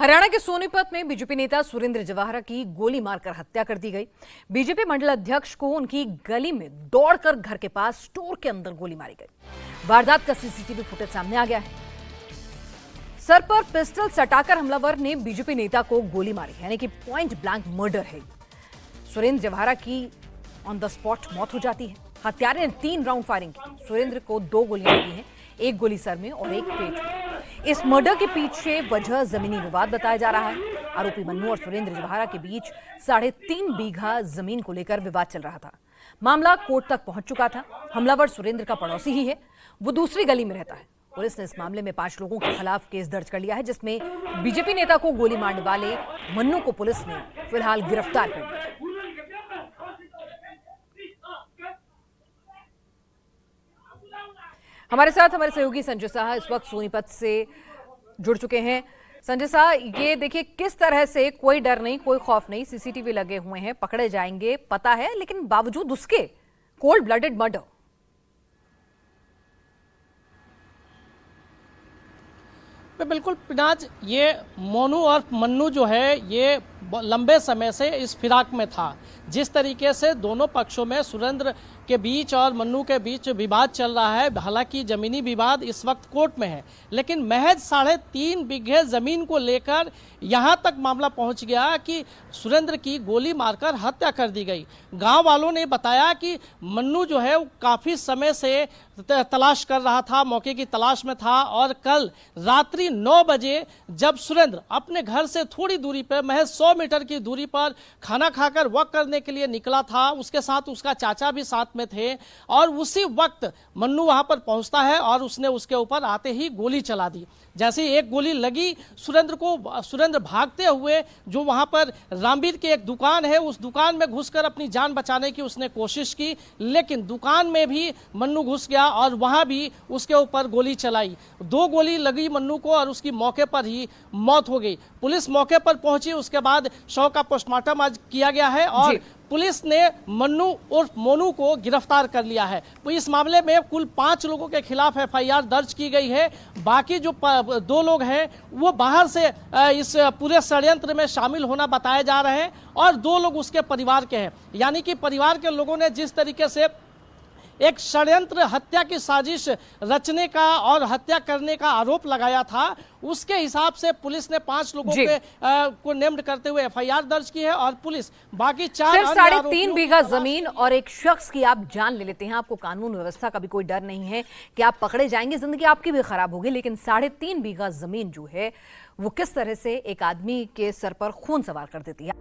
हरियाणा के सोनीपत में बीजेपी नेता सुरेंद्र जवाहरा की गोली मारकर हत्या कर दी गई। बीजेपी मंडल अध्यक्ष को उनकी गली में दौड़कर घर के पास स्टोर के अंदर गोली मारी गई। वारदात का सीसीटीवी फुटेज सामने आ गया है। सर पर पिस्टल सटाकर हमलावर ने बीजेपी नेता को गोली मारी, यानी कि पॉइंट ब्लैंक मर्डर है। सुरेंद्र जवाहरा की ऑन द स्पॉट मौत हो जाती है। हत्यारे ने 3 राउंड फायरिंग की। सुरेंद्र को 2 गोलियां लगी हैं, एक गोली सर में और एक पेट में। इस मर्डर के पीछे वजह जमीनी विवाद बताया जा रहा है। आरोपी मन्नू और सुरेंद्र जवाहरा के बीच 3.5 बीघा जमीन को लेकर विवाद चल रहा था। मामला कोर्ट तक पहुंच चुका था। हमलावर सुरेंद्र का पड़ोसी ही है, वो दूसरी गली में रहता है। पुलिस ने इस मामले में 5 लोगों के खिलाफ केस दर्ज कर लिया है, जिसमें बीजेपी नेता को गोली मारने वाले मन्नू को पुलिस ने फिलहाल गिरफ्तार कर लिया है। हमारे साथ हमारे सहयोगी संजय शाह इस वक्त सोनीपत से जुड़ चुके हैं। संजय शाह, ये देखिए किस तरह से कोई डर नहीं, कोई खौफ नहीं, सीसीटीवी लगे हुए हैं, पकड़े जाएंगे पता है, लेकिन बावजूद उसके कोल्ड ब्लडेड मर्डर। बिल्कुल पिनाज, ये मोनू और मन्नू जो है ये लंबे समय से इस फिराक में था। जिस तरीके से दोनों पक्षों में सुरेंद्र के बीच और मन्नू के बीच विवाद चल रहा है, हालांकि जमीनी विवाद इस वक्त कोर्ट में है, लेकिन महज 3.5 बीघे जमीन को लेकर यहां तक मामला पहुंच गया कि सुरेंद्र की गोली मारकर हत्या कर दी गई। गांव वालों ने बताया कि मन्नू जो है वो काफी समय से तलाश कर रहा था, मौके की तलाश में था, और कल रात्रि 9 बजे जब सुरेंद्र अपने घर से थोड़ी दूरी पर, महज 100 मीटर की दूरी पर खाना खाकर वॉक करने के लिए निकला था, उसके साथ उसका चाचा भी साथ में थे, और उसी वक्त मन्नू वहां पर पहुंचता है और उसने उसके ऊपर आते ही गोली चला दी। जैसे ही एक गोली लगी सुरेंद्र को, सुरेंद्र भागते हुए जो वहां पर रामवीर की एक दुकान है, उस दुकान में घुसकर अपनी जान बचाने की उसने कोशिश की, लेकिन दुकान में भी मन्नू घुस गया और वहां भी उसके ऊपर गोली चलाई। 2 गोली लगी मन्नू को और उसकी मौके पर ही मौत हो गई। पुलिस मौके पर पहुंची, उसके बाद शव का पोस्टमार्टम आज किया गया है और पुलिस ने मन्नू उर्फ मोनू को गिरफ्तार कर लिया है। तो इस मामले में कुल 5 लोगों के खिलाफ एफआईआर दर्ज की गई है। बाकी जो 2 लोग हैं वो बाहर से इस पूरे षड्यंत्र में शामिल होना बताए जा रहे हैं और 2 लोग उसके परिवार के हैं। यानी कि परिवार के लोगों ने जिस तरीके से एक षड्यंत्र, हत्या की साजिश रचने का और हत्या करने का आरोप लगाया था, उसके हिसाब से पुलिस ने 5 लोगों को नेम्ड करते हुए एफआईआर दर्ज की है और पुलिस बाकी 4 सिर्फ 3.5 बीघा जमीन और एक शख्स की आप जान ले लेते हैं। आपको कानून व्यवस्था का भी कोई डर नहीं है कि आप पकड़े जाएंगे, जिंदगी आपकी भी खराब होगी, लेकिन 3.5 बीघा जमीन जो है वो किस तरह से एक आदमी के सर पर खून सवार कर देती है।